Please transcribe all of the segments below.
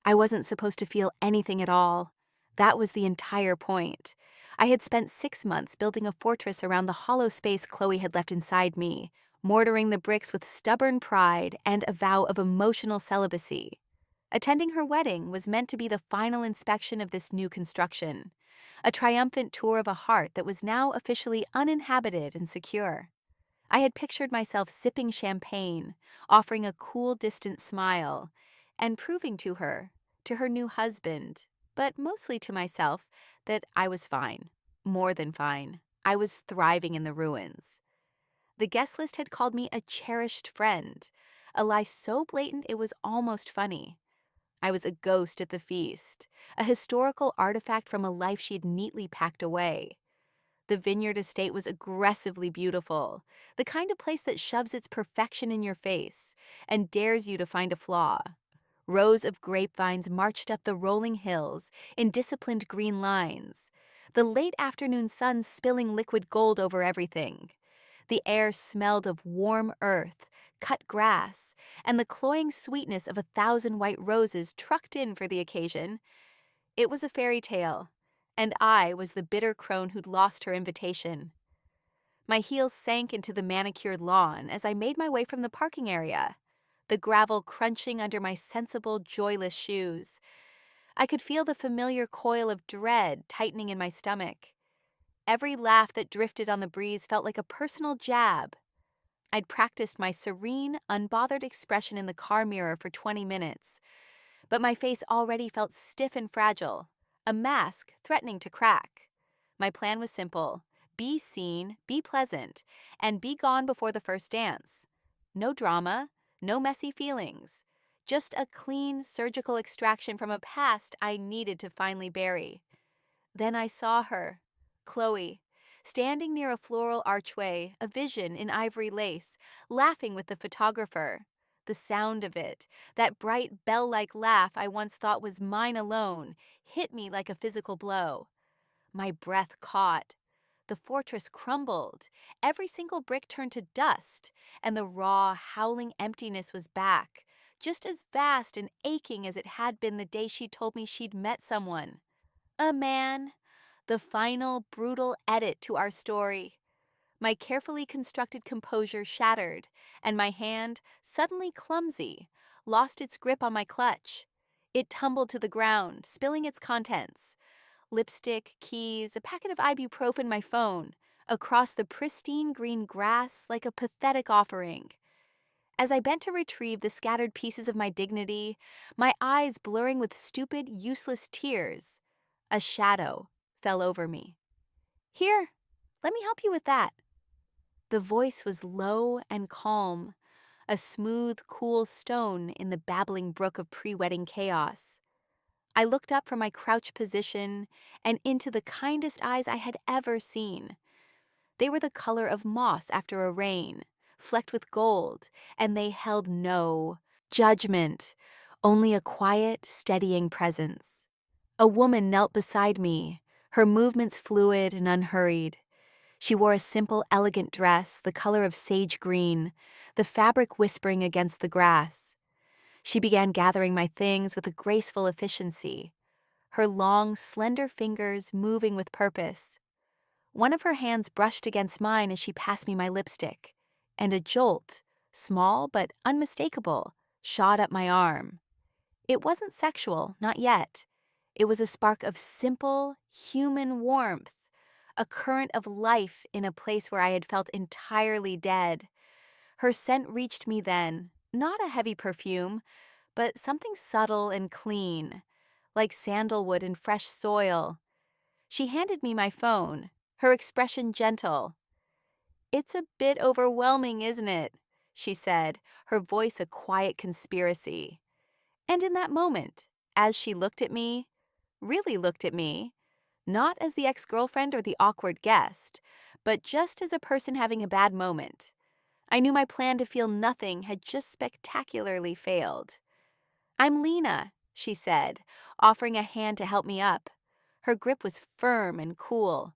I wasn't supposed to feel anything at all. That was the entire point. I had spent 6 months building a fortress around the hollow space Chloe had left inside me, mortaring the bricks with stubborn pride and a vow of emotional celibacy. Attending her wedding was meant to be the final inspection of this new construction, a triumphant tour of a heart that was now officially uninhabited and secure. I had pictured myself sipping champagne, offering a cool, distant smile, and proving to her new husband, but mostly to myself, that I was fine. More than fine. I was thriving in the ruins. The guest list had called me a cherished friend, a lie so blatant it was almost funny. I was a ghost at the feast, a historical artifact from a life she had neatly packed away. The vineyard estate was aggressively beautiful, the kind of place that shoves its perfection in your face and dares you to find a flaw. Rows of grapevines marched up the rolling hills in disciplined green lines, the late afternoon sun spilling liquid gold over everything. The air smelled of warm earth, cut grass, and the cloying sweetness of 1,000 white roses trucked in for the occasion. It was a fairy tale, and I was the bitter crone who'd lost her invitation. My heels sank into the manicured lawn as I made my way from the parking area, the gravel crunching under my sensible, joyless shoes. I could feel the familiar coil of dread tightening in my stomach. Every laugh that drifted on the breeze felt like a personal jab. I'd practiced my serene, unbothered expression in the car mirror for 20 minutes, but my face already felt stiff and fragile, a mask threatening to crack. My plan was simple: be seen, be pleasant, and be gone before the first dance. No drama, no messy feelings, just a clean, surgical extraction from a past I needed to finally bury. Then I saw her, Chloe, standing near a floral archway, a vision in ivory lace, laughing with the photographer. The sound of it, that bright bell-like laugh I once thought was mine alone, hit me like a physical blow. My breath caught. The fortress crumbled. Every single brick turned to dust, and the raw, howling emptiness was back, just as vast and aching as it had been the day she told me she'd met someone. A man. The final, brutal edit to our story. My carefully constructed composure shattered, and my hand, suddenly clumsy, lost its grip on my clutch. It tumbled to the ground, spilling its contents: lipstick, keys, a packet of ibuprofen, my phone, across the pristine green grass like a pathetic offering. As I bent to retrieve the scattered pieces of my dignity, my eyes blurring with stupid, useless tears, a shadow fell over me. "Here, let me help you with that." The voice was low and calm, a smooth, cool stone in the babbling brook of pre-wedding chaos. I looked up from my crouched position and into the kindest eyes I had ever seen. They were the color of moss after a rain, flecked with gold, and they held no judgment, only a quiet, steadying presence. A woman knelt beside me, her movements fluid and unhurried. She wore a simple, elegant dress, the color of sage green, the fabric whispering against the grass. She began gathering my things with a graceful efficiency, her long, slender fingers moving with purpose. One of her hands brushed against mine as she passed me my lipstick, and a jolt, small but unmistakable, shot up my arm. It wasn't sexual, not yet. It was a spark of simple, human warmth, a current of life in a place where I had felt entirely dead. Her scent reached me then, not a heavy perfume, but something subtle and clean, like sandalwood and fresh soil. She handed me my phone, her expression gentle. "It's a bit overwhelming, isn't it?" she said, her voice a quiet conspiracy. And in that moment, as she looked at me, really looked at me, not as the ex-girlfriend or the awkward guest, but just as a person having a bad moment, I knew my plan to feel nothing had just spectacularly failed. "I'm Lena," she said, offering a hand to help me up. Her grip was firm and cool.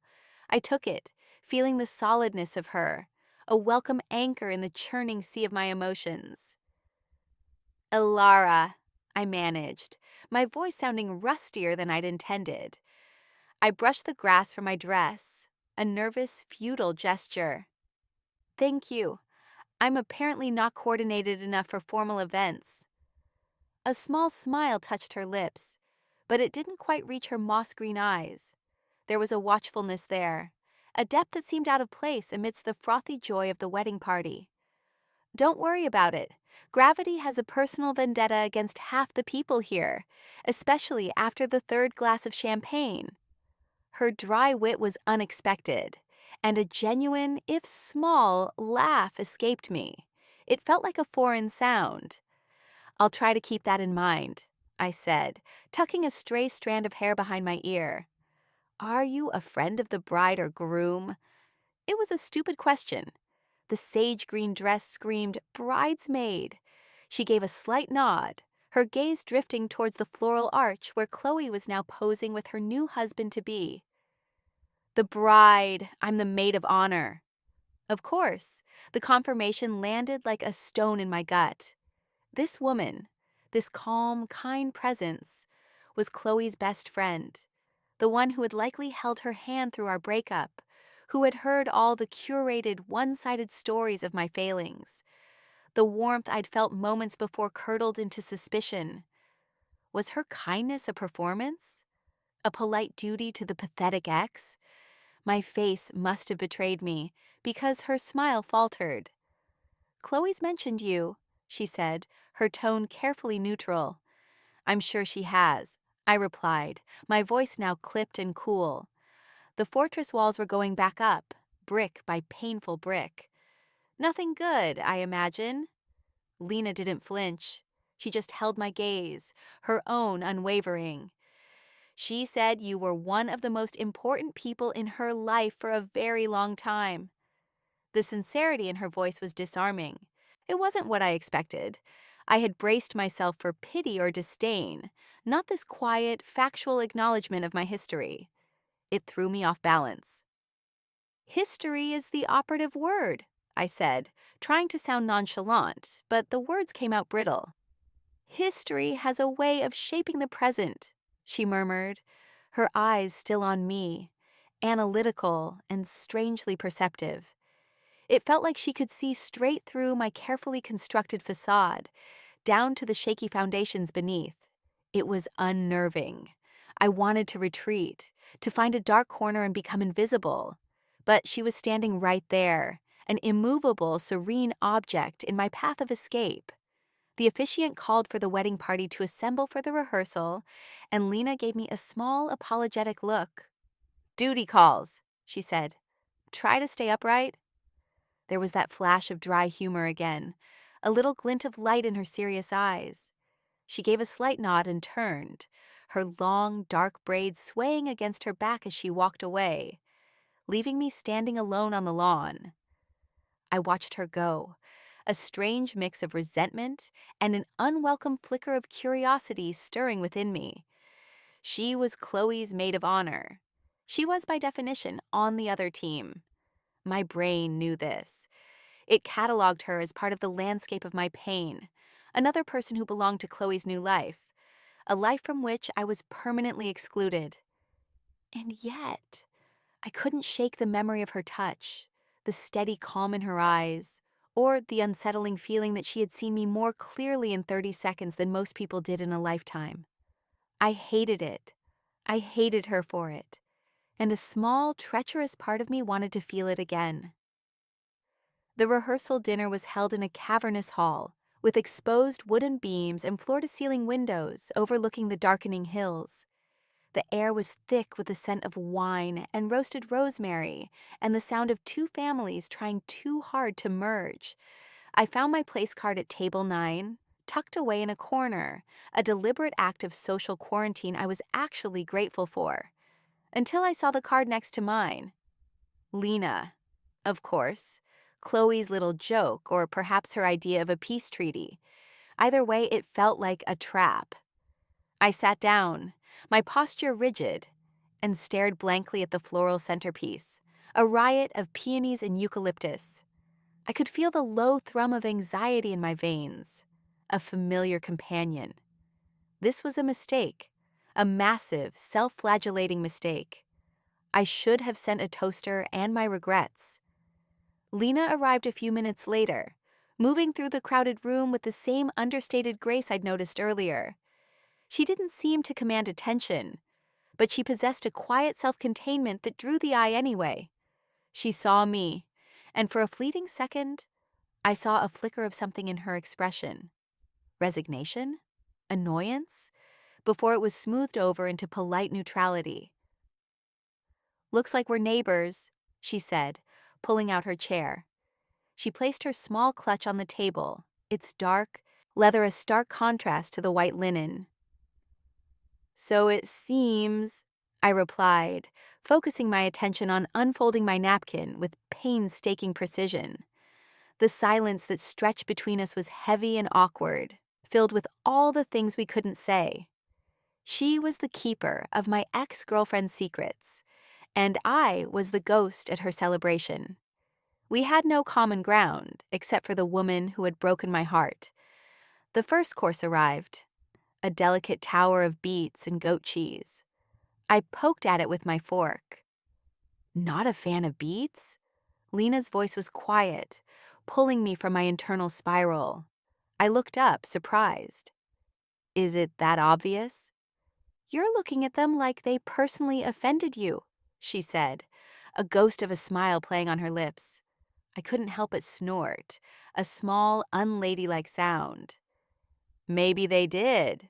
I took it, feeling the solidness of her, a welcome anchor in the churning sea of my emotions. "Elara," I managed, my voice sounding rustier than I'd intended. I brushed the grass from my dress, a nervous, futile gesture. Thank you. I'm apparently not coordinated enough for formal events. A small smile touched her lips, but it didn't quite reach her moss-green eyes. There was a watchfulness there, a depth that seemed out of place amidst the frothy joy of the wedding party. Don't worry about it. Gravity has a personal vendetta against half the people here, especially after the third glass of champagne. Her dry wit was unexpected, and a genuine, if small, laugh escaped me. It felt like a foreign sound. I'll try to keep that in mind, I said, tucking a stray strand of hair behind my ear. Are you a friend of the bride or groom? It was a stupid question. The sage green dress screamed, bridesmaid. She gave a slight nod, her gaze drifting towards the floral arch where Chloe was now posing with her new husband-to-be. The bride, I'm the maid of honor. Of course, the confirmation landed like a stone in my gut. This woman, this calm, kind presence, was Chloe's best friend, the one who had likely held her hand through our breakup, who had heard all the curated, one-sided stories of my failings. The warmth I'd felt moments before curdled into suspicion. Was her kindness a performance? A polite duty to the pathetic ex? My face must have betrayed me, because her smile faltered. Chloe's mentioned you, she said, her tone carefully neutral. I'm sure she has, I replied, my voice now clipped and cool. The fortress walls were going back up, brick by painful brick. Nothing good, I imagine. Lena didn't flinch. She just held my gaze, her own unwavering. She said you were one of the most important people in her life for a very long time. The sincerity in her voice was disarming. It wasn't what I expected. I had braced myself for pity or disdain, not this quiet, factual acknowledgement of my history. It threw me off balance. History is the operative word, I said, trying to sound nonchalant, but the words came out brittle. History has a way of shaping the present, she murmured, her eyes still on me, analytical and strangely perceptive. It felt like she could see straight through my carefully constructed facade, down to the shaky foundations beneath. It was unnerving. I wanted to retreat, to find a dark corner and become invisible. But she was standing right there, an immovable, serene object in my path of escape. The officiant called for the wedding party to assemble for the rehearsal, and Lena gave me a small, apologetic look. Duty calls, she said. Try to stay upright. There was that flash of dry humor again, a little glint of light in her serious eyes. She gave a slight nod and turned, her long, dark braids swaying against her back as she walked away, leaving me standing alone on the lawn. I watched her go, a strange mix of resentment and an unwelcome flicker of curiosity stirring within me. She was Chloe's maid of honor. She was, by definition, on the other team. My brain knew this. It cataloged her as part of the landscape of my pain, another person who belonged to Chloe's new life, a life from which I was permanently excluded. And yet, I couldn't shake the memory of her touch, the steady calm in her eyes, or the unsettling feeling that she had seen me more clearly in 30 seconds than most people did in a lifetime. I hated it. I hated her for it. And a small, treacherous part of me wanted to feel it again. The rehearsal dinner was held in a cavernous hall, with exposed wooden beams and floor-to-ceiling windows overlooking the darkening hills. The air was thick with the scent of wine and roasted rosemary, and the sound of two families trying too hard to merge. I found my place card at table 9, tucked away in a corner, a deliberate act of social quarantine I was actually grateful for. Until I saw the card next to mine. Lena. Of course. Chloe's little joke, or perhaps her idea of a peace treaty. Either way, it felt like a trap. I sat down, my posture rigid, and stared blankly at the floral centerpiece, a riot of peonies and eucalyptus. I could feel the low thrum of anxiety in my veins, a familiar companion. This was a mistake, a massive, self-flagellating mistake. I should have sent a toaster and my regrets. Lena arrived a few minutes later, moving through the crowded room with the same understated grace I'd noticed earlier. She didn't seem to command attention, but she possessed a quiet self-containment that drew the eye anyway. She saw me, and for a fleeting second, I saw a flicker of something in her expression. Resignation? Annoyance? Before it was smoothed over into polite neutrality. "Looks like we're neighbors," she said, pulling out her chair. She placed her small clutch on the table, its dark leather a stark contrast to the white linen. "So it seems," I replied, focusing my attention on unfolding my napkin with painstaking precision. The silence that stretched between us was heavy and awkward, filled with all the things we couldn't say. She was the keeper of my ex-girlfriend's secrets, and I was the ghost at her celebration. We had no common ground, except for the woman who had broken my heart. The first course arrived, a delicate tower of beets and goat cheese. I poked at it with my fork. "Not a fan of beets?" Lena's voice was quiet, pulling me from my internal spiral. I looked up, surprised. "Is it that obvious?" "You're looking at them like they personally offended you," she said, a ghost of a smile playing on her lips. I couldn't help but snort, a small, unladylike sound. "Maybe they did."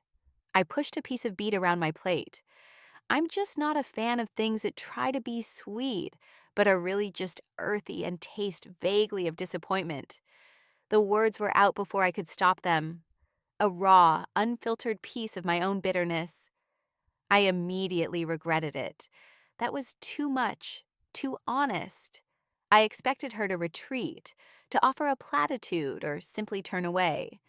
I pushed a piece of beet around my plate. "I'm just not a fan of things that try to be sweet, but are really just earthy and taste vaguely of disappointment." The words were out before I could stop them. A raw, unfiltered piece of my own bitterness. I immediately regretted it. That was too much, too honest. I expected her to retreat, to offer a platitude or simply turn away.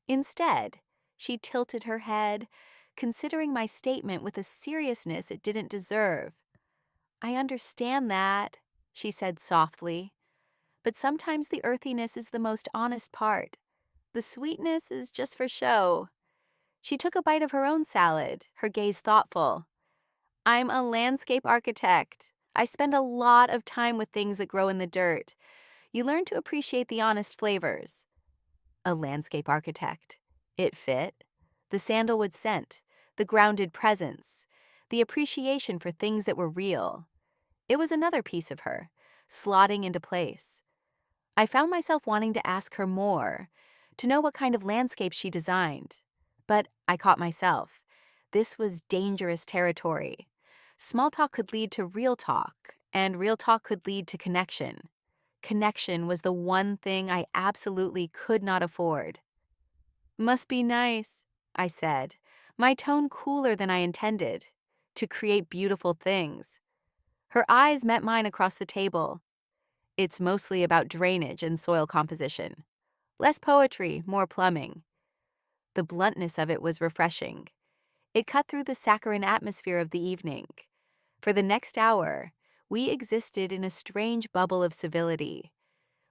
Instead, she tilted her head, considering my statement with a seriousness it didn't deserve. "I understand that," she said softly, "but sometimes the earthiness is the most honest part. The sweetness is just for show." She took a bite of her own salad, her gaze thoughtful. "I'm a landscape architect. I spend a lot of time with things that grow in the dirt. You learn to appreciate the honest flavors." A landscape architect. It fit. The sandalwood scent, the grounded presence, the appreciation for things that were real. It was another piece of her, slotting into place. I found myself wanting to ask her more, to know what kind of landscape she designed. But I caught myself. This was dangerous territory. Small talk could lead to real talk, and real talk could lead to connection. Connection was the one thing I absolutely could not afford. "Must be nice," I said, my tone cooler than I intended, "to create beautiful things." Her eyes met mine across the table. "It's mostly about drainage and soil composition. Less poetry, more plumbing." The bluntness of it was refreshing. It cut through the saccharine atmosphere of the evening. For the next hour, we existed in a strange bubble of civility.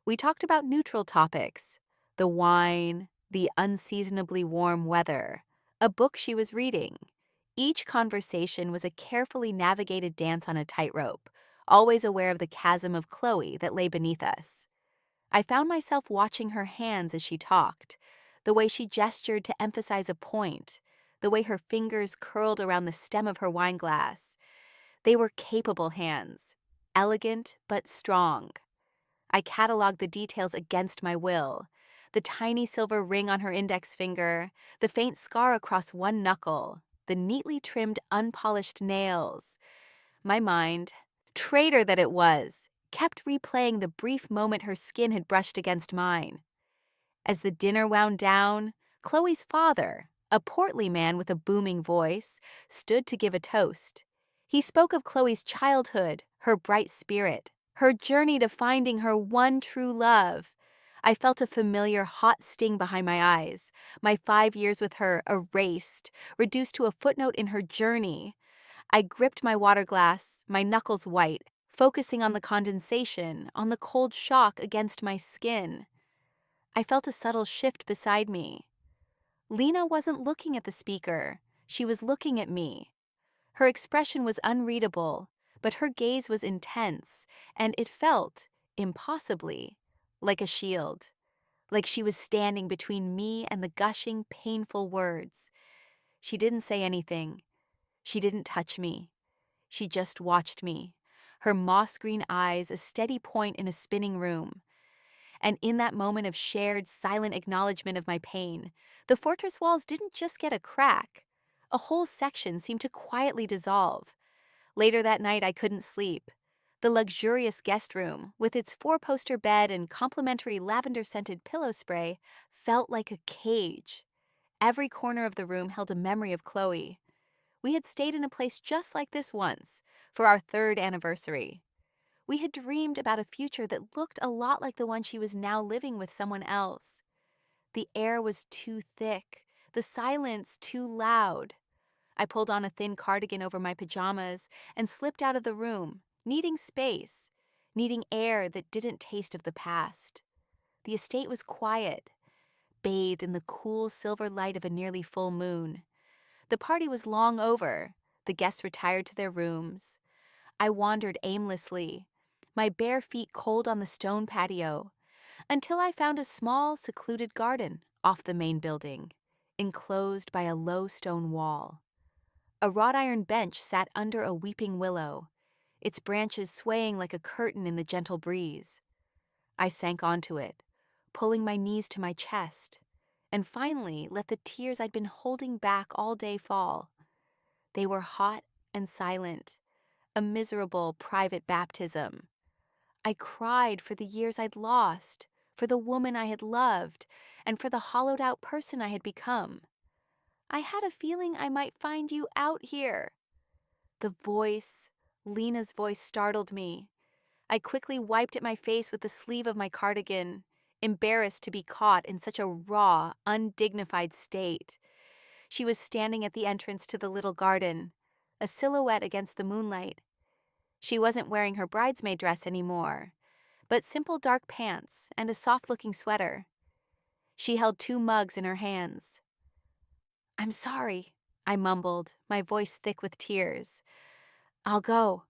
We talked about neutral topics, the wine, the unseasonably warm weather, a book she was reading. Each conversation was a carefully navigated dance on a tightrope, always aware of the chasm of Chloe that lay beneath us. I found myself watching her hands as she talked, the way she gestured to emphasize a point, the way her fingers curled around the stem of her wine glass. They were capable hands, elegant but strong. I cataloged the details against my will. The tiny silver ring on her index finger, the faint scar across one knuckle, the neatly trimmed, unpolished nails. My mind, traitor that it was, kept replaying the brief moment her skin had brushed against mine. As the dinner wound down, Chloe's father, a portly man with a booming voice, stood to give a toast. He spoke of Chloe's childhood, her bright spirit, her journey to finding her one true love. I felt a familiar hot sting behind my eyes, my 5 years with her erased, reduced to a footnote in her journey. I gripped my water glass, my knuckles white, focusing on the condensation, on the cold shock against my skin. I felt a subtle shift beside me. Lena wasn't looking at the speaker. She was looking at me. Her expression was unreadable, but her gaze was intense, and it felt, impossibly, like a shield, like she was standing between me and the gushing, painful words. She didn't say anything. She didn't touch me. She just watched me, her moss-green eyes a steady point in a spinning room. And in that moment of shared, silent acknowledgement of my pain, the fortress walls didn't just get a crack. A whole section seemed to quietly dissolve. Later that night, I couldn't sleep. The luxurious guest room, with its four-poster bed and complimentary lavender-scented pillow spray, felt like a cage. Every corner of the room held a memory of Chloe. We had stayed in a place just like this once, for our 3rd anniversary. We had dreamed about a future that looked a lot like the one she was now living with someone else. The air was too thick, the silence too loud. I pulled on a thin cardigan over my pajamas and slipped out of the room, needing space, needing air that didn't taste of the past. The estate was quiet, bathed in the cool silver light of a nearly full moon. The party was long over. The guests retired to their rooms. I wandered aimlessly, my bare feet cold on the stone patio, until I found a small, secluded garden off the main building, enclosed by a low stone wall. A wrought iron bench sat under a weeping willow, its branches swaying like a curtain in the gentle breeze. I sank onto it, pulling my knees to my chest, and finally let the tears I'd been holding back all day fall. They were hot and silent, a miserable private baptism. I cried for the years I'd lost, for the woman I had loved, and for the hollowed-out person I had become. I had a feeling I might find you out here. The voice, Lena's voice, startled me. I quickly wiped at my face with the sleeve of my cardigan, embarrassed to be caught in such a raw, undignified state. She was standing at the entrance to the little garden, a silhouette against the moonlight. She wasn't wearing her bridesmaid dress anymore, but simple dark pants and a soft-looking sweater. She held 2 mugs in her hands. "I'm sorry," I mumbled, my voice thick with tears. "I'll go."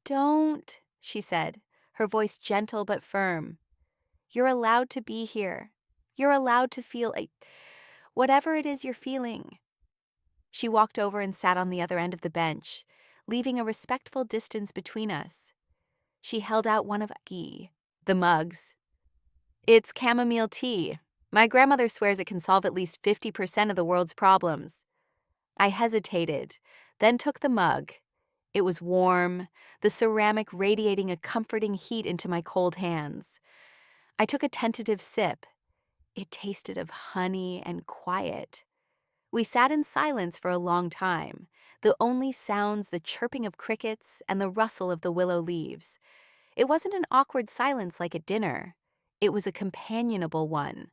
"Don't," she said, her voice gentle but firm. "You're allowed to be here. You're allowed to feel whatever it is you're feeling." She walked over and sat on the other end of the bench, leaving a respectful distance between us. She held out one of the mugs. "It's chamomile tea. My grandmother swears it can solve at least 50% of the world's problems." I hesitated, then took the mug. It was warm, the ceramic radiating a comforting heat into my cold hands. I took a tentative sip. It tasted of honey and quiet. We sat in silence for a long time, the only sounds the chirping of crickets and the rustle of the willow leaves. It wasn't an awkward silence like at dinner. It was a companionable one,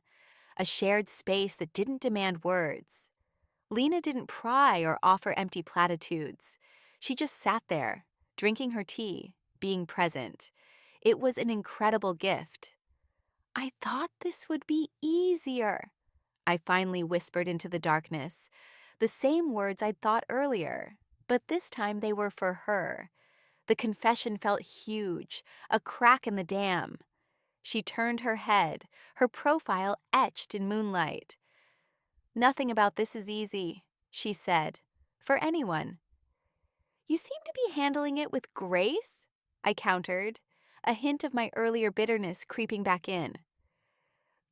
a shared space that didn't demand words. Lena didn't pry or offer empty platitudes. She just sat there, drinking her tea, being present. It was an incredible gift. "I thought this would be easier," I finally whispered into the darkness. The same words I'd thought earlier, but this time they were for her. The confession felt huge, a crack in the dam. She turned her head, her profile etched in moonlight. "Nothing about this is easy," she said, "for anyone." "You seem to be handling it with grace," I countered, a hint of my earlier bitterness creeping back in.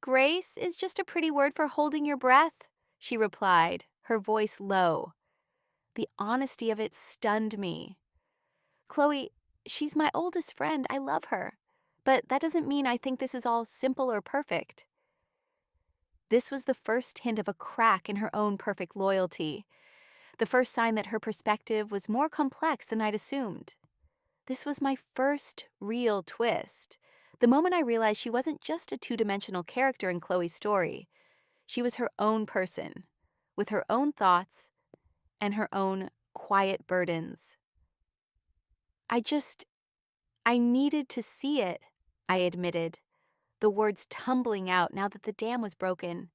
"Grace is just a pretty word for holding your breath," she replied, her voice low. The honesty of it stunned me. "Chloe, she's my oldest friend. I love her. But that doesn't mean I think this is all simple or perfect." This was the first hint of a crack in her own perfect loyalty, the first sign that her perspective was more complex than I'd assumed. This was my first real twist, the moment I realized she wasn't just a two-dimensional character in Chloe's story. She was her own person, with her own thoughts and her own quiet burdens. I needed to see it," I admitted, the words tumbling out now that the dam was broken.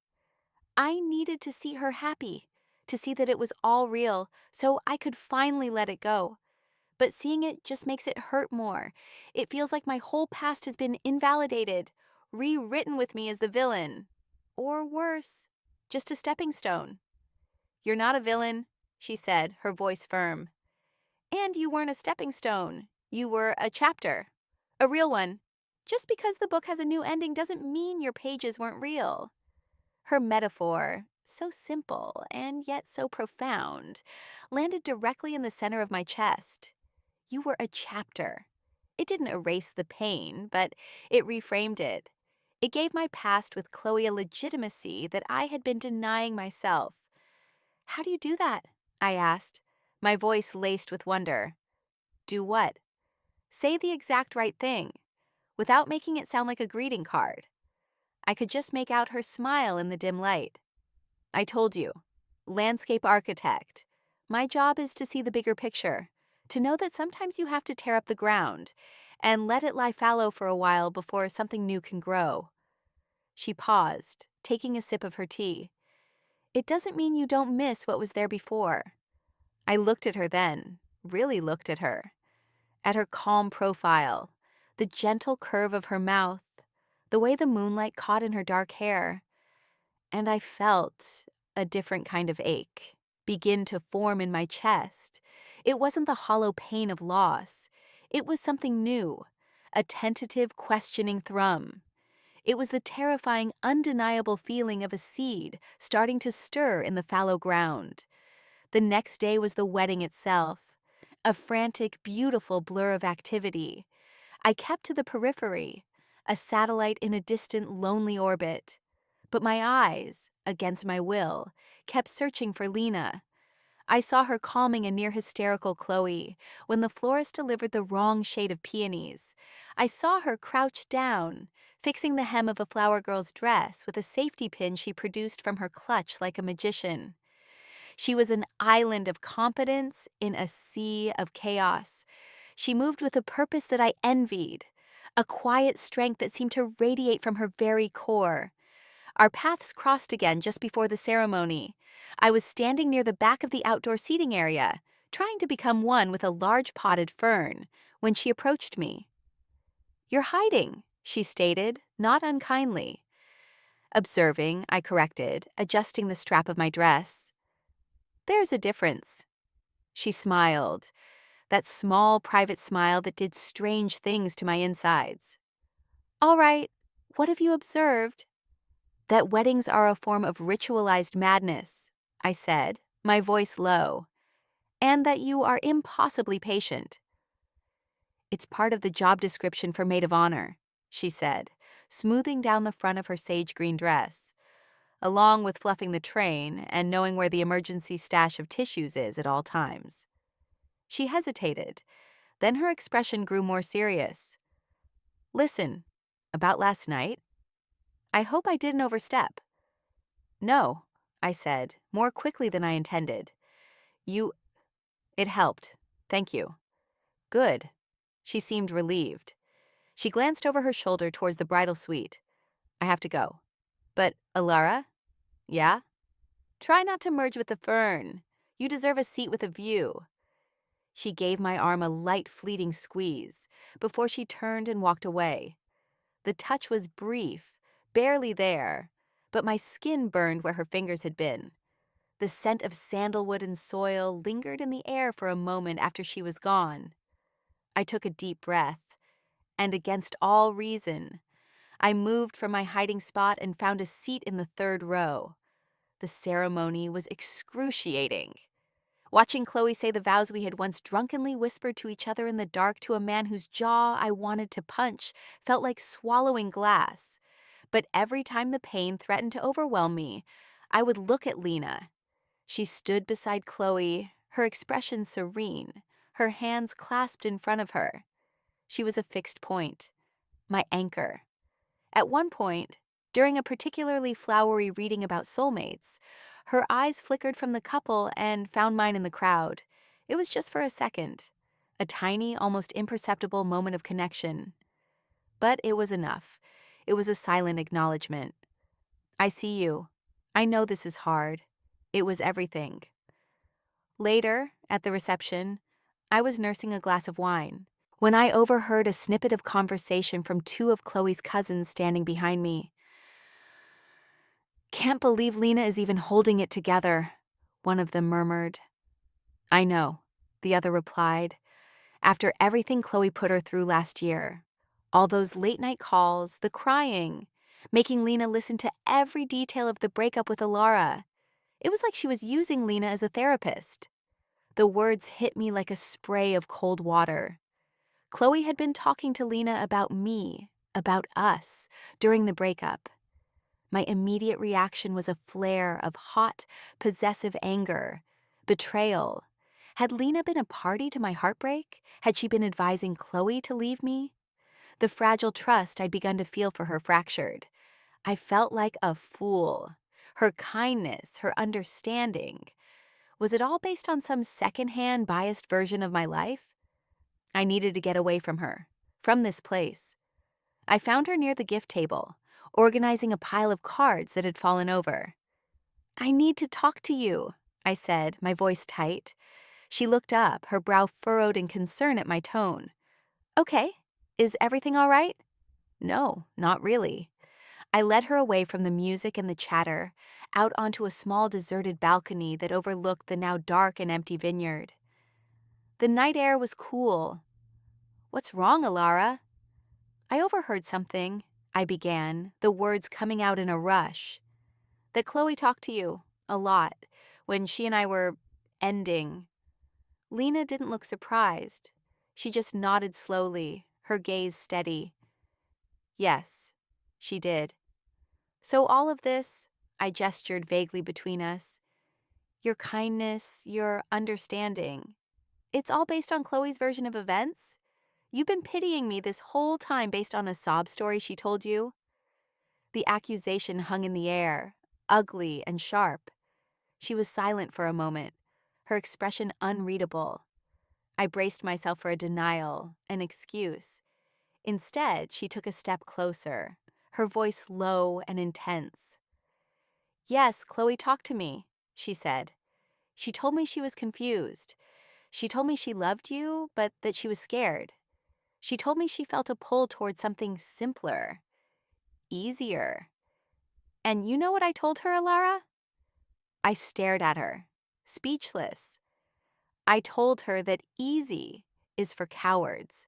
I needed to see her happy, to see that it was all real, so I could finally let it go. But seeing it just makes it hurt more. It feels like my whole past has been invalidated, rewritten with me as the villain. Or worse, just a stepping stone. You're not a villain, she said, her voice firm. And you weren't a stepping stone. You were a chapter. A real one. Just because the book has a new ending doesn't mean your pages weren't real. Her metaphor, so simple and yet so profound, landed directly in the center of my chest. You were a chapter. It didn't erase the pain, but it reframed it. It gave my past with Chloe a legitimacy that I had been denying myself. How do you do that? I asked, my voice laced with wonder. Do what? Say the exact right thing, without making it sound like a greeting card. I could just make out her smile in the dim light. I told you, landscape architect. My job is to see the bigger picture, to know that sometimes you have to tear up the ground and let it lie fallow for a while before something new can grow. She paused, taking a sip of her tea. It doesn't mean you don't miss what was there before. I looked at her then, really looked at her calm profile, the gentle curve of her mouth, the way the moonlight caught in her dark hair. And I felt a different kind of ache begin to form in my chest. It wasn't the hollow pain of loss. It was something new, a tentative, questioning thrum. It was the terrifying, undeniable feeling of a seed starting to stir in the fallow ground. The next day was the wedding itself, a frantic, beautiful blur of activity. I kept to the periphery, a satellite in a distant, lonely orbit. But my eyes, against my will, kept searching for Lena. I saw her calming a near-hysterical Chloe when the florist delivered the wrong shade of peonies. I saw her crouched down, fixing the hem of a flower girl's dress with a safety pin she produced from her clutch like a magician. She was an island of competence in a sea of chaos. She moved with a purpose that I envied, a quiet strength that seemed to radiate from her very core. Our paths crossed again just before the ceremony. I was standing near the back of the outdoor seating area, trying to become one with a large potted fern, when she approached me. "You're hiding," she stated, not unkindly. Observing, I corrected, adjusting the strap of my dress. "There's a difference." She smiled, that small, private smile that did strange things to my insides. "All right, what have you observed?" "That weddings are a form of ritualized madness," I said, my voice low, "and that you are impossibly patient." "It's part of the job description for maid of honor," she said, smoothing down the front of her sage green dress, along with fluffing the train and knowing where the emergency stash of tissues is at all times. She hesitated, then her expression grew more serious. "Listen, about last night, I hope I didn't overstep." "No," I said, more quickly than I intended. It helped. Thank you." "Good." She seemed relieved. She glanced over her shoulder towards the bridal suite. "I have to go." "But, Alara?" "Yeah?" "Try not to merge with the fern. You deserve a seat with a view." She gave my arm a light, fleeting squeeze before she turned and walked away. The touch was brief, barely there, but my skin burned where her fingers had been. The scent of sandalwood and soil lingered in the air for a moment after she was gone. I took a deep breath, and against all reason, I moved from my hiding spot and found a seat in the third row. The ceremony was excruciating. Watching Chloe say the vows we had once drunkenly whispered to each other in the dark to a man whose jaw I wanted to punch felt like swallowing glass. But every time the pain threatened to overwhelm me, I would look at Lena. She stood beside Chloe, her expression serene, her hands clasped in front of her. She was a fixed point, my anchor. At one point, during a particularly flowery reading about soulmates, her eyes flickered from the couple and found mine in the crowd. It was just for a second, a tiny, almost imperceptible moment of connection. But it was enough. It was a silent acknowledgement. "I see you. I know this is hard. It was everything. Later, at the reception, I was nursing a glass of wine when I overheard a snippet of conversation from two of Chloe's cousins standing behind me. "Can't believe Lena is even holding it together," one of them murmured. "I know," the other replied. "After everything Chloe put her through last year, all those late-night calls, the crying, making Lena listen to every detail of the breakup with Alara. It was like she was using Lena as a therapist." The words hit me like a spray of cold water. Chloe had been talking to Lena about me, about us, during the breakup. My immediate reaction was a flare of hot, possessive anger, betrayal. Had Lena been a party to my heartbreak? Had she been advising Chloe to leave me? The fragile trust I'd begun to feel for her fractured. I felt like a fool. Her kindness, her understanding. Was it all based on some secondhand, biased version of my life? I needed to get away from her, from this place. I found her near the gift table, organizing a pile of cards that had fallen over. "I need to talk to you," I said, my voice tight. She looked up, her brow furrowed in concern at my tone. "Okay, is everything all right?" "No, not really." I led her away from the music and the chatter, out onto a small deserted balcony that overlooked the now dark and empty vineyard. The night air was cool. "What's wrong, Alara?" "I overheard something," I began, the words coming out in a rush. "That Chloe talked to you, a lot, when she and I were ending." Lena didn't look surprised. She just nodded slowly, her gaze steady. "Yes, she did. So all of this," I gestured vaguely between us, "your kindness, your understanding, it's all based on Chloe's version of events? You've been pitying me this whole time based on a sob story she told you?" The accusation hung in the air, ugly and sharp. She was silent for a moment, her expression unreadable. I braced myself for a denial, an excuse. Instead, she took a step closer, her voice low and intense. "Yes, Chloe talked to me," she said. "She told me she was confused. She told me she loved you, but that she was scared. She told me she felt a pull toward something simpler, easier. And you know what I told her, Alara?" I stared at her, speechless. I told her that easy is for cowards.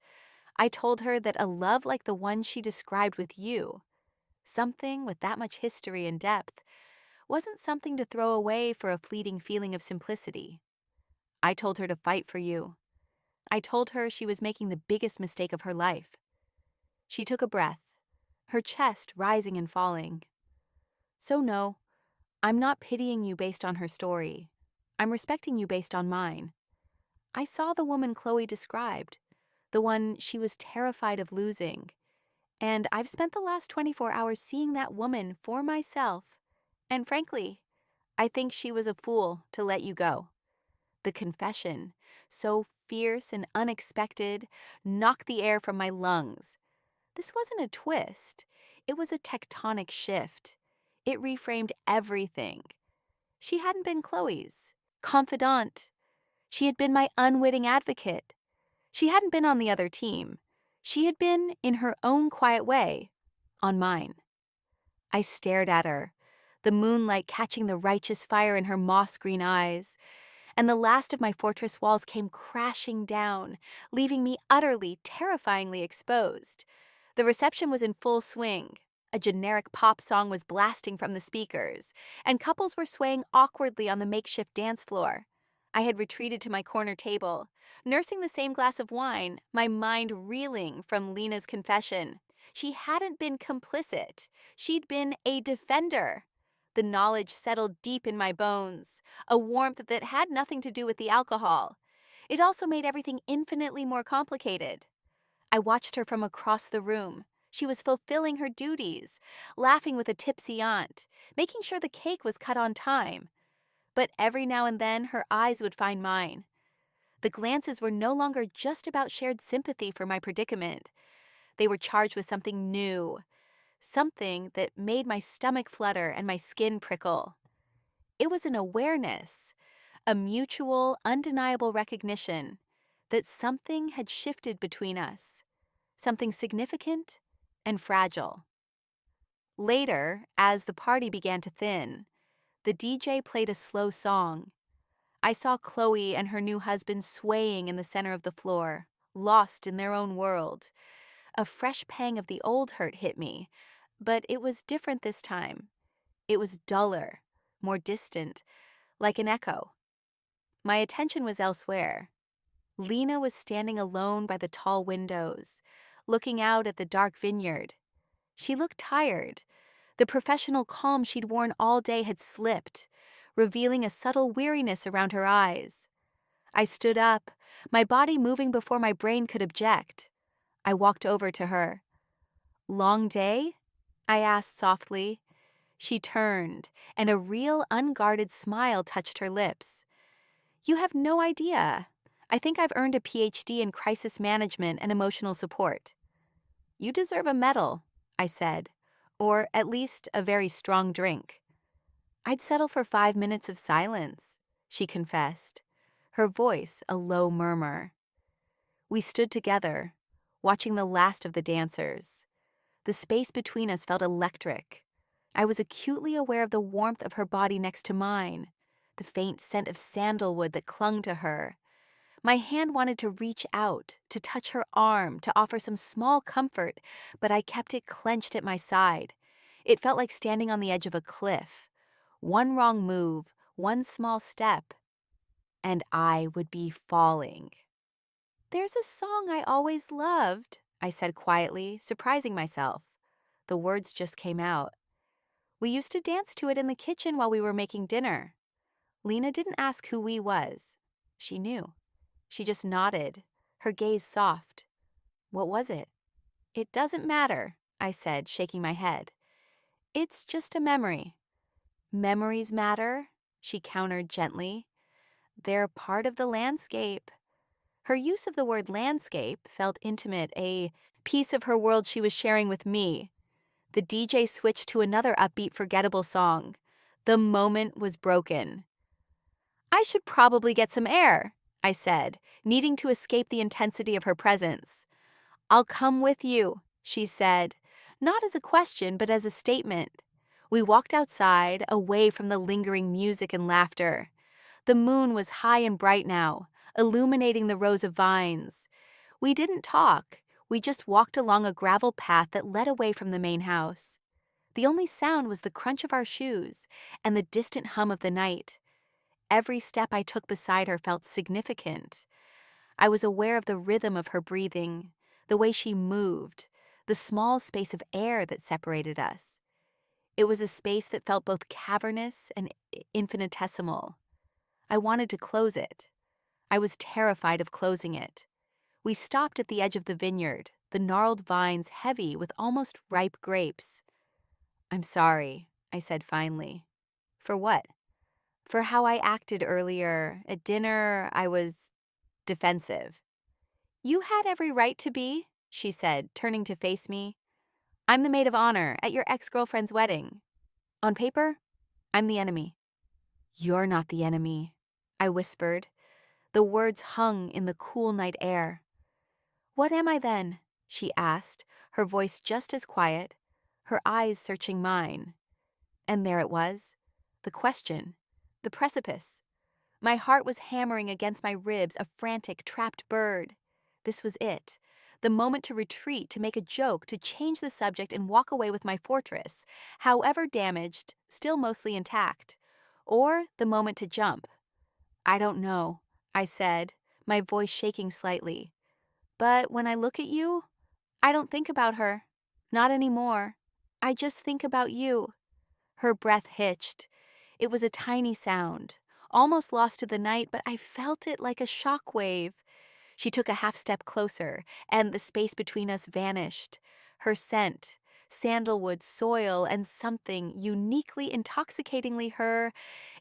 I told her that a love like the one she described with you, something with that much history and depth, wasn't something to throw away for a fleeting feeling of simplicity. I told her to fight for you. I told her she was making the biggest mistake of her life. She took a breath, her chest rising and falling. "So no, I'm not pitying you based on her story. I'm respecting you based on mine. I saw the woman Chloe described, the one she was terrified of losing, and I've spent the last 24 hours seeing that woman for myself, and frankly, I think she was a fool to let you go." The confession, so fierce and unexpected, knocked the air from my lungs. This wasn't a twist. It was a tectonic shift. It reframed everything. She hadn't been Chloe's confidant. She had been my unwitting advocate. She hadn't been on the other team. She had been, in her own quiet way, on mine. I stared at her, the moonlight catching the righteous fire in her moss-green eyes, and the last of my fortress walls came crashing down, leaving me utterly, terrifyingly exposed. The reception was in full swing. A generic pop song was blasting from the speakers, and couples were swaying awkwardly on the makeshift dance floor. I had retreated to my corner table, nursing the same glass of wine, my mind reeling from Lena's confession. She hadn't been complicit. She'd been a defender. The knowledge settled deep in my bones, a warmth that had nothing to do with the alcohol. It also made everything infinitely more complicated. I watched her from across the room. She was fulfilling her duties, laughing with a tipsy aunt, making sure the cake was cut on time. But every now and then, her eyes would find mine. The glances were no longer just about shared sympathy for my predicament. They were charged with something new, something that made my stomach flutter and my skin prickle. It was an awareness, a mutual, undeniable recognition that something had shifted between us, something significant and fragile. Later, as the party began to thin, the DJ played a slow song. I saw Chloe and her new husband swaying in the center of the floor, lost in their own world. A fresh pang of the old hurt hit me, but it was different this time. It was duller, more distant, like an echo. My attention was elsewhere. Lena was standing alone by the tall windows, looking out at the dark vineyard. She looked tired. The professional calm she'd worn all day had slipped, revealing a subtle weariness around her eyes. I stood up, my body moving before my brain could object. I walked over to her. "Long day?" I asked softly. She turned, and a real, unguarded smile touched her lips. "You have no idea. I think I've earned a PhD in crisis management and emotional support." "You deserve a medal," I said, "or at least a very strong drink." "I'd settle for 5 minutes of silence," she confessed, her voice a low murmur. We stood together, watching the last of the dancers. The space between us felt electric. I was acutely aware of the warmth of her body next to mine, the faint scent of sandalwood that clung to her. My hand wanted to reach out, to touch her arm, to offer some small comfort, but I kept it clenched at my side. It felt like standing on the edge of a cliff. One wrong move, one small step, and I would be falling. "There's a song I always loved," I said quietly, surprising myself. The words just came out. "We used to dance to it in the kitchen while we were making dinner." Lena didn't ask who we was. She knew. She just nodded, her gaze soft. "What was it?" "It doesn't matter," I said, shaking my head. "It's just a memory." "Memories matter," she countered gently. "They're part of the landscape." Her use of the word landscape felt intimate, a piece of her world she was sharing with me. The DJ switched to another upbeat, forgettable song. The moment was broken. "I should probably get some air," I said, needing to escape the intensity of her presence. "I'll come with you," she said, not as a question but as a statement. We walked outside, away from the lingering music and laughter. The moon was high and bright now, illuminating the rows of vines. We didn't talk. We just walked along a gravel path that led away from the main house. The only sound was the crunch of our shoes and the distant hum of the night. Every step I took beside her felt significant. I was aware of the rhythm of her breathing, the way she moved, the small space of air that separated us. It was a space that felt both cavernous and infinitesimal. I wanted to close it. I was terrified of closing it. We stopped at the edge of the vineyard, the gnarled vines heavy with almost ripe grapes. "I'm sorry," I said finally. "For what?" "For how I acted earlier. At dinner, I was defensive." "You had every right to be," she said, turning to face me. "I'm the maid of honor at your ex-girlfriend's wedding. On paper, I'm the enemy." "You're not the enemy," I whispered. The words hung in the cool night air. "What am I then?" she asked, her voice just as quiet, her eyes searching mine. And there it was, the question, the precipice. My heart was hammering against my ribs, a frantic, trapped bird. This was it. The moment to retreat, to make a joke, to change the subject and walk away with my fortress, however damaged, still mostly intact. Or the moment to jump. "I don't know," I said, my voice shaking slightly. "But when I look at you, I don't think about her. Not anymore. I just think about you." Her breath hitched. It was a tiny sound, almost lost to the night, but I felt it like a shock wave. She took a half step closer, and the space between us vanished. Her scent, sandalwood, soil, and something uniquely, intoxicatingly her,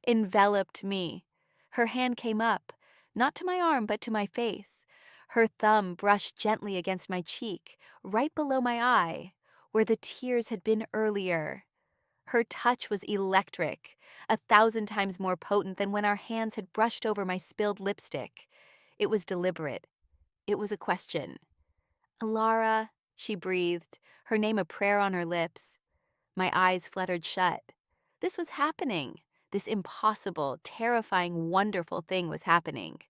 enveloped me. Her hand came up, not to my arm, but to my face. Her thumb brushed gently against my cheek, right below my eye, where the tears had been earlier. Her touch was electric, 1,000 times more potent than when our hands had brushed over my spilled lipstick. It was deliberate. It was a question. "Alara," she breathed, her name a prayer on her lips. My eyes fluttered shut. This was happening. This impossible, terrifying, wonderful thing was happening.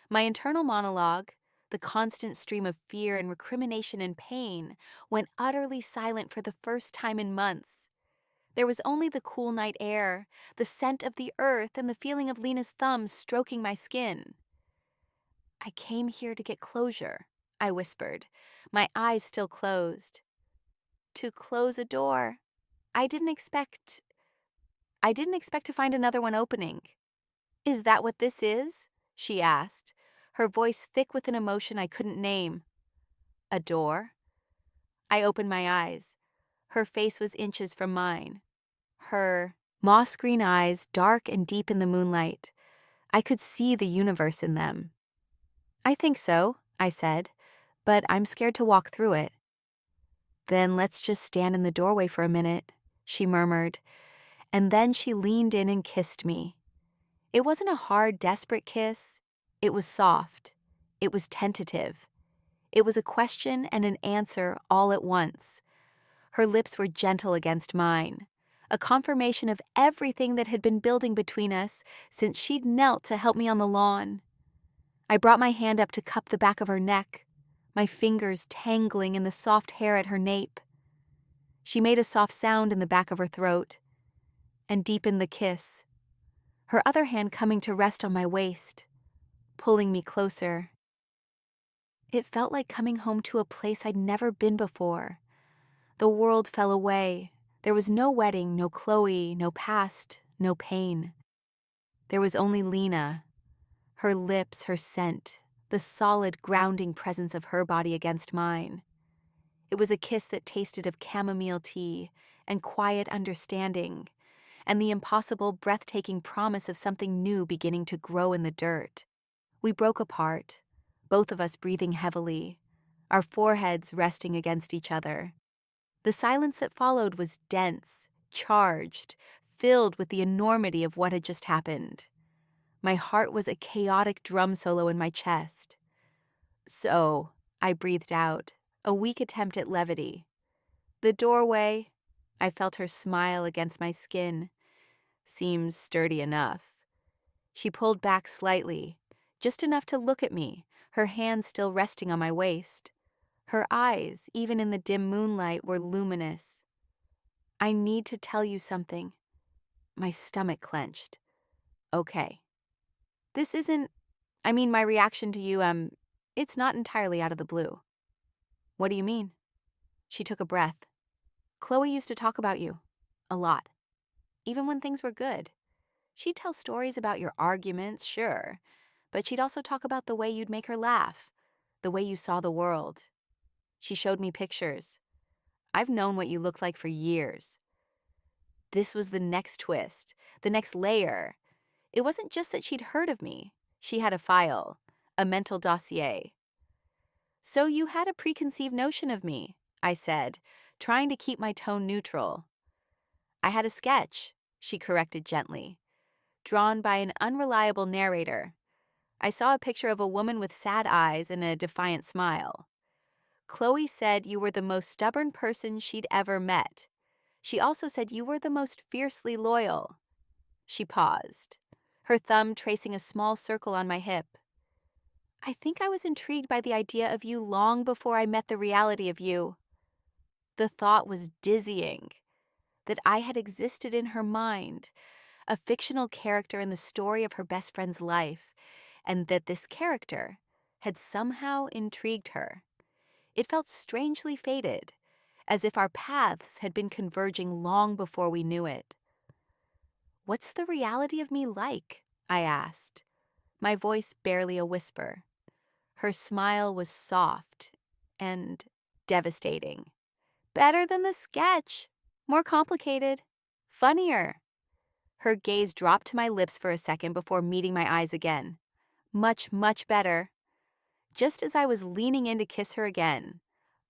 My internal monologue, the constant stream of fear and recrimination and pain, went utterly silent for the first time in months. There was only the cool night air, the scent of the earth, and the feeling of Lena's thumbs stroking my skin. "I came here to get closure," I whispered, my eyes still closed. "To close a door. I didn't expect to find another one opening." "Is that what this is?" she asked, her voice thick with an emotion I couldn't name. "A door?" I opened my eyes. Her face was inches from mine. Her moss-green eyes, dark and deep in the moonlight. I could see the universe in them. "I think so," I said, "but I'm scared to walk through it." "Then let's just stand in the doorway for a minute," she murmured, and then she leaned in and kissed me. It wasn't a hard, desperate kiss. It was soft. It was tentative. It was a question and an answer all at once. Her lips were gentle against mine, a confirmation of everything that had been building between us since she'd knelt to help me on the lawn. I brought my hand up to cup the back of her neck, my fingers tangling in the soft hair at her nape. She made a soft sound in the back of her throat and deepened the kiss, her other hand coming to rest on my waist, pulling me closer. It felt like coming home to a place I'd never been before. The world fell away. There was no wedding, no Chloe, no past, no pain. There was only Lena, her lips, her scent, the solid, grounding presence of her body against mine. It was a kiss that tasted of chamomile tea and quiet understanding, and the impossible, breathtaking promise of something new beginning to grow in the dirt. We broke apart, both of us breathing heavily, our foreheads resting against each other. The silence that followed was dense, charged, filled with the enormity of what had just happened. My heart was a chaotic drum solo in my chest. "So," I breathed out, a weak attempt at levity. "The doorway," I felt her smile against my skin, "seems sturdy enough." She pulled back slightly, just enough to look at me, her hands still resting on my waist. Her eyes, even in the dim moonlight, were luminous. "I need to tell you something." My stomach clenched. "Okay. This isn't, my reaction to you, it's not entirely out of the blue." "What do you mean?" She took a breath. "Chloe used to talk about you. A lot. Even when things were good. She'd tell stories about your arguments, sure, but she'd also talk about the way you'd make her laugh, the way you saw the world. She showed me pictures. I've known what you looked like for years." This was the next twist, the next layer. It wasn't just that she'd heard of me. She had a file, a mental dossier. "So you had a preconceived notion of me," I said, trying to keep my tone neutral. "I had a sketch," she corrected gently, "drawn by an unreliable narrator. I saw a picture of a woman with sad eyes and a defiant smile. Chloe said you were the most stubborn person she'd ever met. She also said you were the most fiercely loyal." She paused, her thumb tracing a small circle on my hip. "I think I was intrigued by the idea of you long before I met the reality of you." The thought was dizzying, that I had existed in her mind, a fictional character in the story of her best friend's life, and that this character had somehow intrigued her. It felt strangely fated, as if our paths had been converging long before we knew it. "What's the reality of me like?" I asked, my voice barely a whisper. Her smile was soft and devastating. "Better than the sketch. More complicated. Funnier." Her gaze dropped to my lips for a second before meeting my eyes again. "Much, much better." Just as I was leaning in to kiss her again,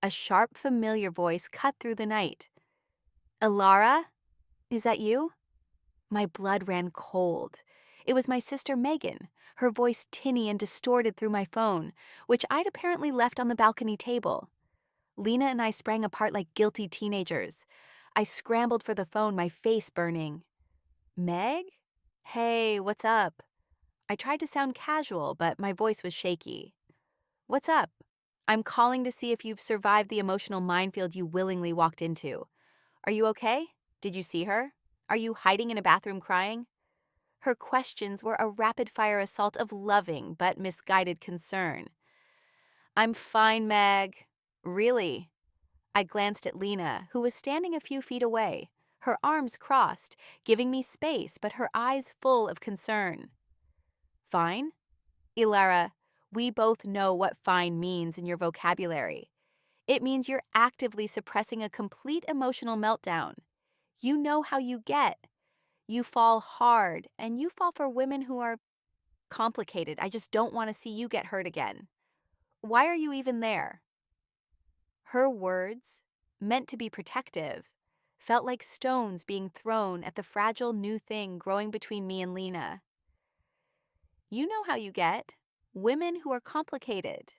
a sharp, familiar voice cut through the night. "Alara?" Is that you? My blood ran cold. It was my sister Megan, her voice tinny and distorted through my phone, which I'd apparently left on the balcony table. Lena and I sprang apart like guilty teenagers. I scrambled for the phone, my face burning. Meg? Hey, what's up? I tried to sound casual, but my voice was shaky. What's up? I'm calling to see if you've survived the emotional minefield you willingly walked into. Are you okay? Did you see her? Are you hiding in a bathroom crying? Her questions were a rapid-fire assault of loving but misguided concern. I'm fine, Meg. Really? I glanced at Lena, who was standing a few feet away, her arms crossed, giving me space, but her eyes full of concern. Fine? Ilara, we both know what fine means in your vocabulary. It means you're actively suppressing a complete emotional meltdown. You know how you get. You fall hard, and you fall for women who are complicated. I just don't want to see you get hurt again. Why are you even there? Her words, meant to be protective, felt like stones being thrown at the fragile new thing growing between me and Lena. You know how you get. Women who are complicated.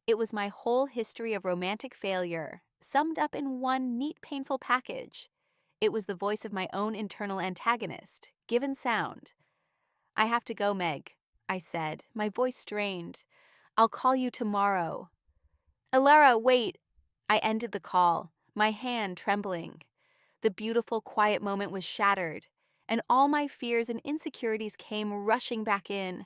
It was my whole history of romantic failure, summed up in one neat, painful package. It was the voice of my own internal antagonist, given sound. I have to go, Meg, I said, my voice strained. I'll call you tomorrow. Alara, wait. I ended the call, my hand trembling. The beautiful, quiet moment was shattered, and all my fears and insecurities came rushing back in.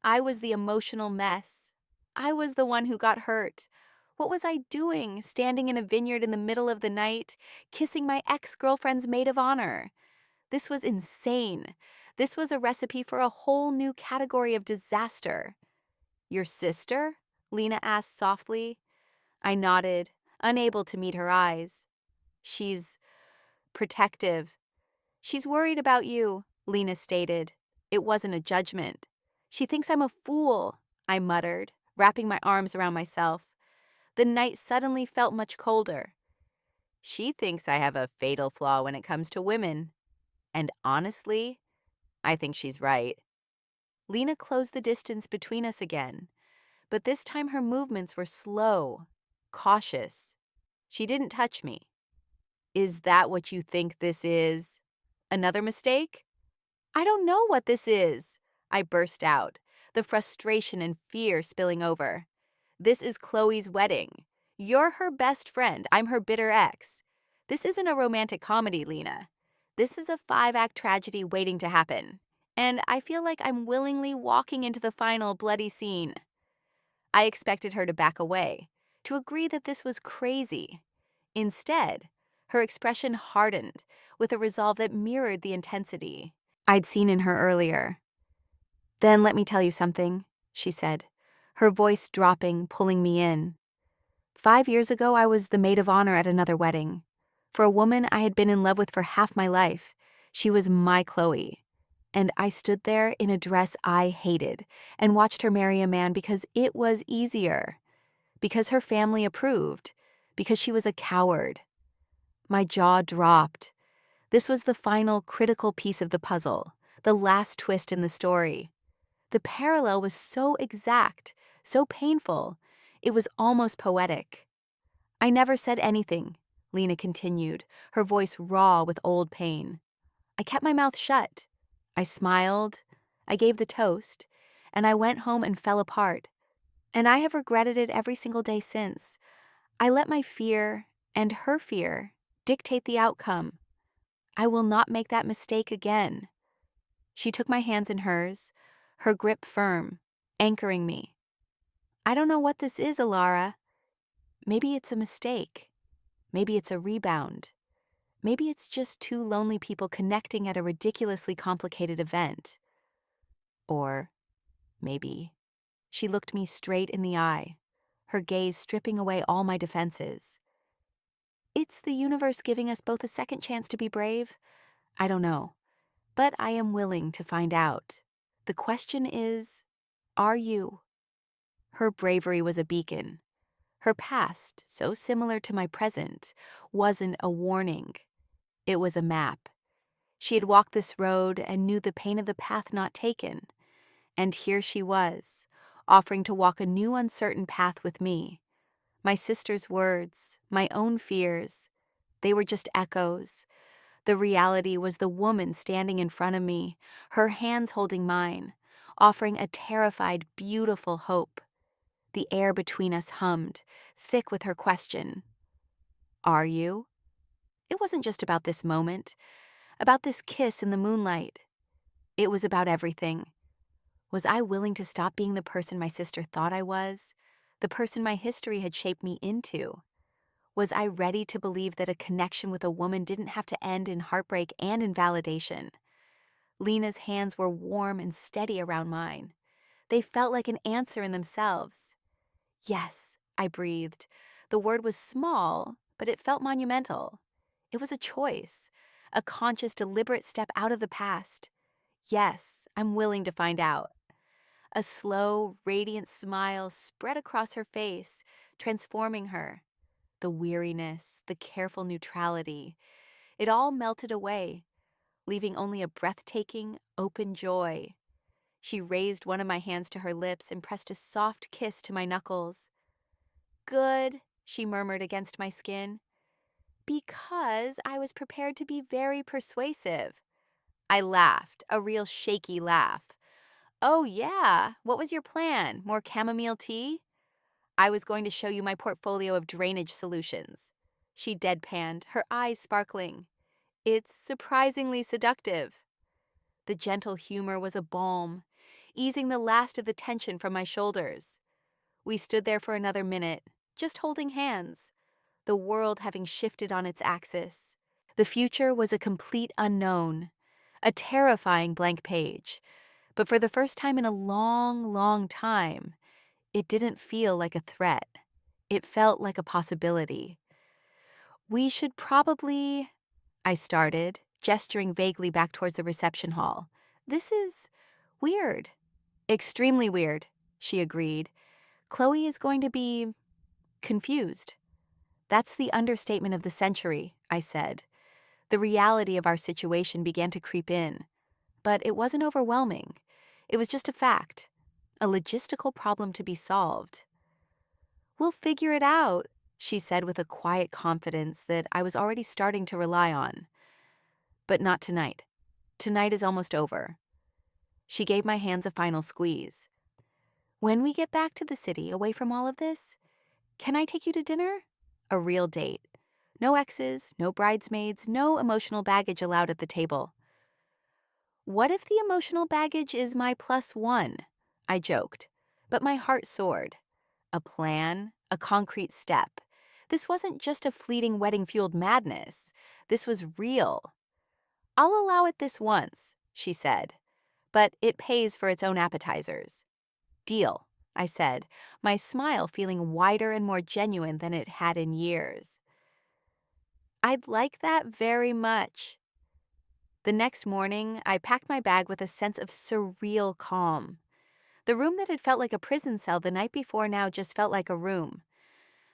I was the emotional mess. I was the one who got hurt. What was I doing, standing in a vineyard in the middle of the night, kissing my ex-girlfriend's maid of honor? This was insane. This was a recipe for a whole new category of disaster. Your sister? Lena asked softly. I nodded, unable to meet her eyes. She's protective. She's worried about you, Lena stated. It wasn't a judgment. She thinks I'm a fool, I muttered, wrapping my arms around myself. The night suddenly felt much colder. She thinks I have a fatal flaw when it comes to women. And honestly, I think she's right. Lena closed the distance between us again, but this time her movements were slow, cautious. She didn't touch me. Is that what you think this is? Another mistake? I don't know what this is, I burst out, the frustration and fear spilling over. This is Chloe's wedding. You're her best friend. I'm her bitter ex. This isn't a romantic comedy, Lena. This is a 5-act tragedy waiting to happen. And I feel like I'm willingly walking into the final bloody scene. I expected her to back away, to agree that this was crazy. Instead, her expression hardened with a resolve that mirrored the intensity I'd seen in her earlier. Then let me tell you something, she said, her voice dropping, pulling me in. 5 years ago, I was the maid of honor at another wedding. For a woman I had been in love with for half my life, she was my Chloe. And I stood there in a dress I hated and watched her marry a man because it was easier, because her family approved, because she was a coward. My jaw dropped. This was the final critical piece of the puzzle, the last twist in the story. The parallel was so exact, so painful, it was almost poetic. I never said anything, Lena continued, her voice raw with old pain. I kept my mouth shut. I smiled, I gave the toast, and I went home and fell apart. And I have regretted it every single day since. I let my fear, and her fear, dictate the outcome. I will not make that mistake again. She took my hands in hers, her grip firm, anchoring me. I don't know what this is, Alara. Maybe it's a mistake. Maybe it's a rebound. Maybe it's just two lonely people connecting at a ridiculously complicated event. Or maybe she looked me straight in the eye, her gaze stripping away all my defenses. It's the universe giving us both a second chance to be brave? I don't know, but I am willing to find out. The question is, are you? Her bravery was a beacon. Her past, so similar to my present, wasn't a warning. It was a map. She had walked this road and knew the pain of the path not taken. And here she was, offering to walk a new uncertain path with me. My sister's words, my own fears, they were just echoes. The reality was the woman standing in front of me, her hands holding mine, offering a terrified, beautiful hope. The air between us hummed, thick with her question. Are you? It wasn't just about this moment, about this kiss in the moonlight. It was about everything. Was I willing to stop being the person my sister thought I was? The person my history had shaped me into? Was I ready to believe that a connection with a woman didn't have to end in heartbreak and invalidation? Lena's hands were warm and steady around mine. They felt like an answer in themselves. Yes, I breathed. The word was small, but it felt monumental. It was a choice, a conscious, deliberate step out of the past. Yes, I'm willing to find out. A slow, radiant smile spread across her face, transforming her. The weariness, the careful neutrality, it all melted away, leaving only a breathtaking, open joy. She raised one of my hands to her lips and pressed a soft kiss to my knuckles. Good, she murmured against my skin. Because I was prepared to be very persuasive. I laughed, a real shaky laugh. Oh yeah, what was your plan? More chamomile tea? I was going to show you my portfolio of drainage solutions. She deadpanned, her eyes sparkling. It's surprisingly seductive. The gentle humor was a balm, easing the last of the tension from my shoulders. We stood there for another minute, just holding hands, the world having shifted on its axis. The future was a complete unknown, a terrifying blank page. But for the first time in a long, long time, it didn't feel like a threat. It felt like a possibility. We should probably, I started, gesturing vaguely back towards the reception hall. This is weird. Extremely weird, she agreed. Chloe is going to be confused. That's the understatement of the century, I said. The reality of our situation began to creep in. But it wasn't overwhelming. It was just a fact, a logistical problem to be solved. We'll figure it out, she said with a quiet confidence that I was already starting to rely on. But not tonight. Tonight is almost over. She gave my hands a final squeeze. When we get back to the city, away from all of this, can I take you to dinner? A real date. No exes, no bridesmaids, no emotional baggage allowed at the table. What if the emotional baggage is my +1? I joked, but my heart soared. A plan, a concrete step. This wasn't just a fleeting wedding-fueled madness. This was real. I'll allow it this once, she said, but it pays for its own appetizers. Deal, I said, my smile feeling wider and more genuine than it had in years. I'd like that very much. The next morning, I packed my bag with a sense of surreal calm. The room that had felt like a prison cell the night before now just felt like a room.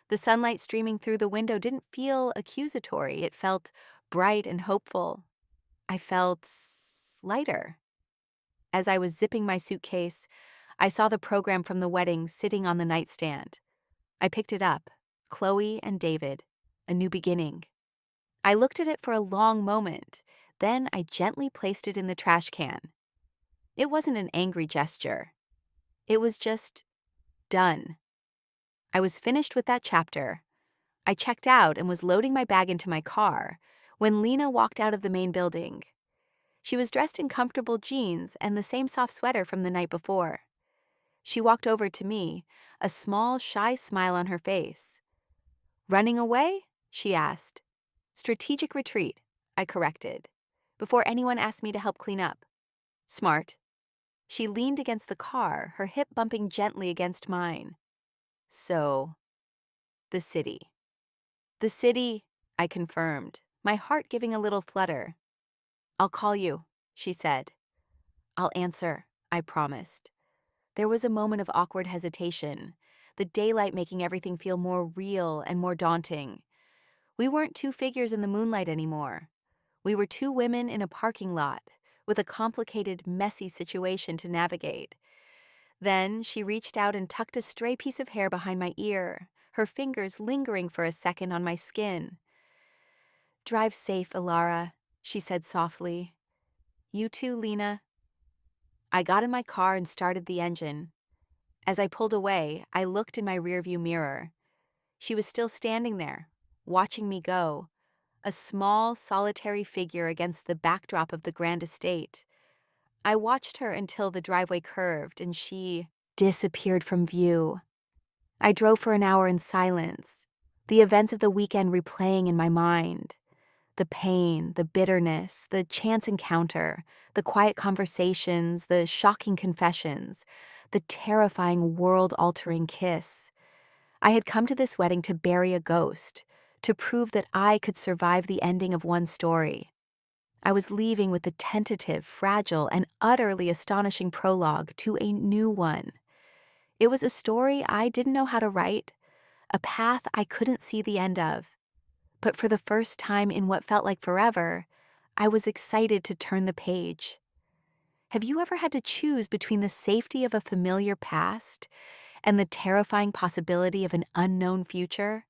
The sunlight streaming through the window didn't feel accusatory. It felt bright and hopeful. I felt lighter. As I was zipping my suitcase, I saw the program from the wedding sitting on the nightstand. I picked it up, Chloe and David, a new beginning. I looked at it for a long moment, then I gently placed it in the trash can. It wasn't an angry gesture. It was just done. I was finished with that chapter. I checked out and was loading my bag into my car when Lena walked out of the main building. She was dressed in comfortable jeans and the same soft sweater from the night before. She walked over to me, a small, shy smile on her face. Running away? She asked. Strategic retreat, I corrected, before anyone asked me to help clean up. Smart. She leaned against the car, her hip bumping gently against mine. So, the city. The city, I confirmed, my heart giving a little flutter. I'll call you, she said. I'll answer, I promised. There was a moment of awkward hesitation, the daylight making everything feel more real and more daunting. We weren't two figures in the moonlight anymore. We were two women in a parking lot, with a complicated, messy situation to navigate. Then she reached out and tucked a stray piece of hair behind my ear, her fingers lingering for a second on my skin. "Drive safe, Ilara," she said softly. "You too, Lena." I got in my car and started the engine. As I pulled away, I looked in my rearview mirror. She was still standing there, watching me go, a small, solitary figure against the backdrop of the grand estate. I watched her until the driveway curved and she disappeared from view. I drove for an hour in silence, the events of the weekend replaying in my mind. The pain, the bitterness, the chance encounter, the quiet conversations, the shocking confessions, the terrifying world-altering kiss. I had come to this wedding to bury a ghost, to prove that I could survive the ending of one story. I was leaving with the tentative, fragile, and utterly astonishing prologue to a new one. It was a story I didn't know how to write, a path I couldn't see the end of. But for the first time in what felt like forever, I was excited to turn the page. Have you ever had to choose between the safety of a familiar past and the terrifying possibility of an unknown future?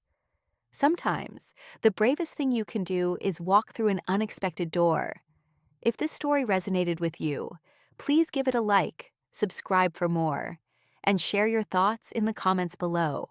Sometimes, the bravest thing you can do is walk through an unexpected door. If this story resonated with you, please give it a like, subscribe for more, and share your thoughts in the comments below.